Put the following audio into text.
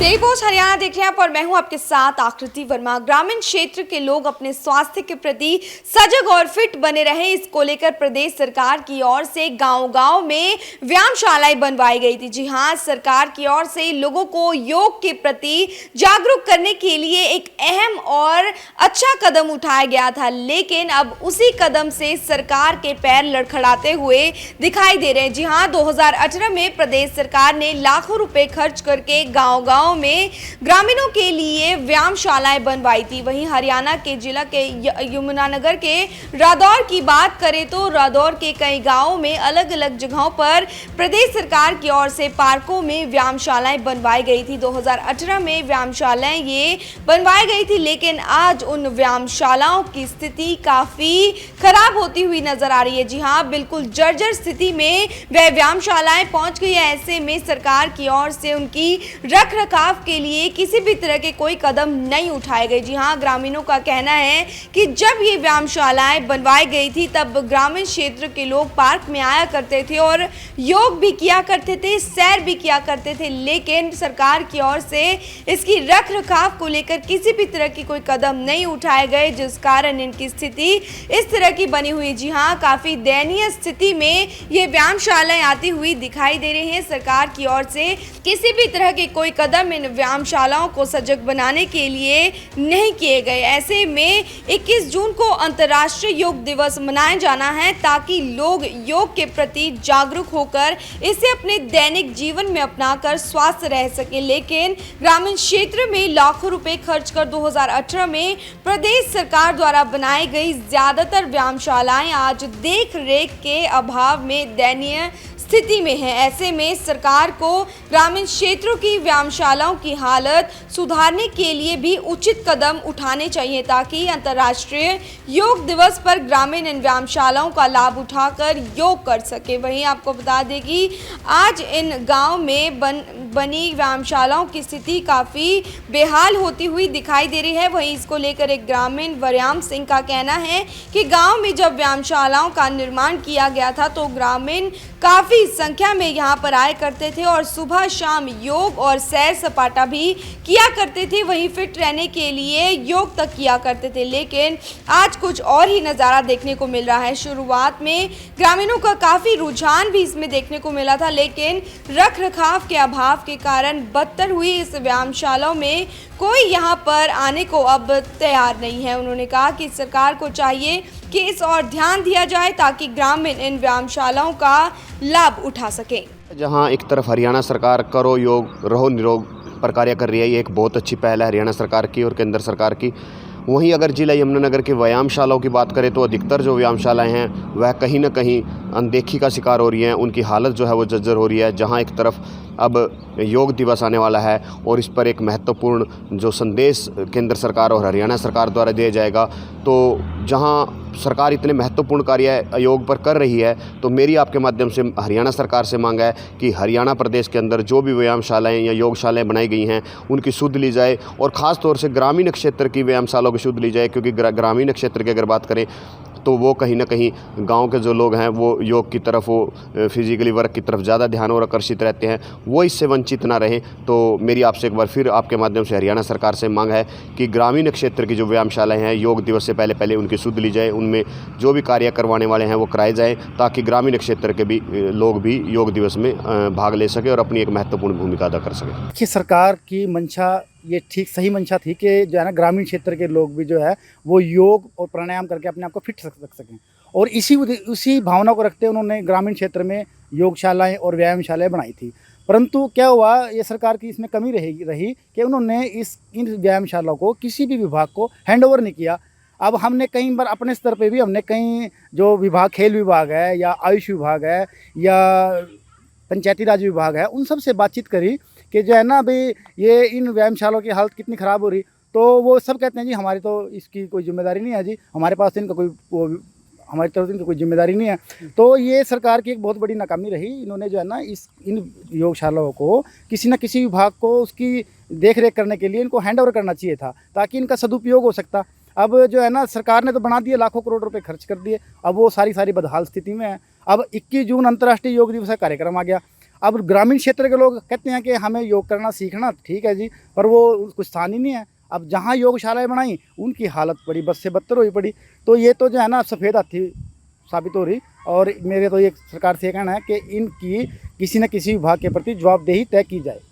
Daily post Haryana देख रहे हैं आप और मैं हूं आपके साथ आकृति वर्मा। ग्रामीण क्षेत्र के लोग अपने स्वास्थ्य के प्रति सजग और फिट बने रहे, इसको लेकर प्रदेश सरकार की ओर से गांव-गांव में व्यायामशालाएं बनवाई गई थी। जी हां, सरकार की ओर से लोगों को योग के प्रति जागरूक करने के लिए एक अहम और अच्छा कदम उठाया गया था, लेकिन अब उसी कदम से सरकार के पैर लड़खड़ाते हुए दिखाई दे रहे हैं। जी हां, 2018 में प्रदेश सरकार ने लाखों रुपए खर्च करके गांव-गांव में ग्रामीणों के लिए व्यायामशालाएं बनवाई थी। वहीं हरियाणा के जिला के यमुनानगर के रादौर की बात करें तो रादौर के कई गांवों में अलग अलग जगहों पर प्रदेश सरकार की ओर से पार्कों में व्यायामशालाएं बनवाई गई थी। 2018 में व्यायामशालाएं ये बनवाई गई थी, लेकिन आज उन व्यायामशालाओं की स्थिति काफी खराब होती हुई नजर आ रही है। जी हाँ, बिल्कुल जर्जर स्थिति में वह व्यायामशालाएं पहुंच गई है। ऐसे में सरकार की ओर से उनकी रख रखाव के लिए किसी भी तरह के कोई कदम नहीं उठाए गए। जी हाँ, ग्रामीणों का कहना है कि जब ये व्यायामशालाएं बनवाई गई थी तब ग्रामीण क्षेत्र के लोग पार्क में आया करते थे और योग भी किया करते थे, सैर भी किया करते थे, लेकिन सरकार की ओर से इसकी रख रखाव को लेकर किसी भी तरह की कोई कदम नहीं उठाए गए, जिस कारण इनकी स्थिति इस तरह की बनी हुई। जी हाँ, काफी दयनीय स्थिति में ये व्यायामशालाएं आती हुई दिखाई दे रही हैं। सरकार की ओर से किसी भी तरह के कोई कदम इन व्यायामशालाओं को सजग बनाने के लिए नहीं किए गए। ऐसे में 21 जून को अंतर्राष्ट्रीय योग दिवस मनाया जाना है, ताकि लोग योग के प्रति जागरूक होकर इसे अपने दैनिक जीवन में अपनाकर स्वस्थ रह सकें। लेकिन ग्रामीण क्षेत्र में लाखों रुपए खर्च कर 2018 में प्रदेश सरकार द्वारा बनाई गई ज्यादातर व्यायामशालाएं आज देख रेख के अभाव में दयनीय स्थिति में है। ऐसे में सरकार को ग्रामीण क्षेत्रों की व्यायामशालाओं की हालत सुधारने के लिए भी उचित कदम उठाने चाहिए, ताकि अंतर्राष्ट्रीय योग दिवस पर ग्रामीण इन व्यायामशालाओं का लाभ उठाकर योग कर सके। वहीं आपको बता दें कि आज इन गांव में बनी व्यायामशालाओं की स्थिति काफ़ी बेहाल होती हुई दिखाई दे रही है। वहीं इसको लेकर एक ग्रामीण वरयाम सिंह का कहना है कि गाँव में जब व्यायामशालाओं का निर्माण किया गया था तो ग्रामीण काफ़ी संख्या में यहाँ पर आए करते थे और सुबह शाम योग और सैर सपाटा भी किया करते थे। वहीं फिट रहने के लिए योग तक किया करते थे, लेकिन आज कुछ और ही नज़ारा देखने को मिल रहा है। शुरुआत में ग्रामीणों का काफ़ी रुझान भी इसमें देखने को मिला था, लेकिन रख रखाव के अभाव के कारण बदतर हुई इस व्यायामशालाओं में कोई यहाँ पर आने को अब तैयार नहीं है। उन्होंने कहा कि सरकार को चाहिए कि इस और ध्यान दिया जाए, ताकि ग्रामीण इन व्यायामशालाओं का लाभ उठा सकें। जहां एक तरफ हरियाणा सरकार करो योग रहो निरोग पर कार्य कर रही है, ये एक बहुत अच्छी पहल है हरियाणा सरकार की और केंद्र सरकार की। वहीं अगर जिला यमुनानगर के व्यायामशालाओं की बात करें तो अधिकतर जो व्यायामशालाएं हैं वह कहीं ना कहीं अनदेखी का शिकार हो रही हैं, उनकी हालत जो है वो जर्जर हो रही है। जहां एक तरफ अब योग दिवस आने वाला है और इस पर एक महत्वपूर्ण जो संदेश केंद्र सरकार और हरियाणा सरकार द्वारा दिया जाएगा, तो जहां सरकार इतने महत्वपूर्ण कार्य योग पर कर रही है, तो मेरी आपके माध्यम से हरियाणा सरकार से मांग है कि हरियाणा प्रदेश के अंदर जो भी व्यायामशालाएं या योगशालाएं बनाई गई हैं उनकी शुद्ध ली जाए और ख़ास तौर से ग्रामीण क्षेत्र की व्यायामशालाओं की शुद्ध ली जाए, क्योंकि ग्रामीण क्षेत्र की अगर बात करें तो वो कहीं ना कहीं गांव के जो लोग हैं वो योग की तरफ, वो फिजिकली वर्क की तरफ ज़्यादा ध्यान और आकर्षित रहते हैं, वो इससे वंचित ना रहें। तो मेरी आपसे एक बार फिर आपके माध्यम से हरियाणा सरकार से मांग है कि ग्रामीण क्षेत्र की जो व्यायामशालाएं हैं योग दिवस से पहले पहले उनकी शुद्ध ली जाए, उनमें जो भी कार्य करवाने वाले हैं वो कराए जाएँ, ताकि ग्रामीण क्षेत्र के भी लोग भी योग दिवस में भाग ले सकें और अपनी एक महत्वपूर्ण भूमिका अदा कर सकें। देखिए, सरकार की मंशा ये ठीक सही मंशा थी कि जो है ना ग्रामीण क्षेत्र के लोग भी जो है वो योग और प्राणायाम करके अपने आप को फिट रख सकें, और इसी भावना को रखते उन्होंने ग्रामीण क्षेत्र में योगशालाएं और व्यायामशालाएं बनाई थी। परंतु क्या हुआ, ये सरकार की इसमें कमी रही कि उन्होंने इन व्यायामशालाओं को किसी भी विभाग को हैंडओवर नहीं किया। अब हमने कई बार अपने स्तर पे भी हमने कई जो विभाग, खेल विभाग है या आयुष विभाग है या पंचायती राज विभाग है, उन सब से बातचीत करी कि जो है ना भाई ये इन व्यायामशालाओं की हालत कितनी ख़राब हो रही, तो वो सब कहते हैं जी हमारी तो इसकी कोई जिम्मेदारी नहीं है, जी हमारे पास इनका हमारी तरफ से इनकी कोई जिम्मेदारी नहीं है। तो ये सरकार की एक बहुत बड़ी नाकामी रही। इन्होंने जो है ना इन योगशालाओं को किसी न किसी विभाग को उसकी देख रेख करने के लिए इनको हैंड ओवर करना चाहिए था, ताकि इनका सदुपयोग हो सकता। अब जो है ना सरकार ने तो बना दिए, लाखों करोड़ रुपए खर्च कर दिए, अब वो सारी बदहाल स्थिति में है। अब 21 जून अंतर्राष्ट्रीय योग दिवस का कार्यक्रम आ गया। अब ग्रामीण क्षेत्र के लोग कहते हैं कि हमें योग करना सीखना, ठीक है जी, पर वो कुछ स्थान ही नहीं है। अब जहाँ योगशालाएं बनाई उनकी हालत बड़ी बद से बदतर हुई पड़ी। तो ये तो जो है ना सफ़ेद हाथी साबित हो रही। और मेरे तो ये सरकार से ये कहना है कि इनकी किसी न किसी विभाग के प्रति जवाबदेही तय की जाए।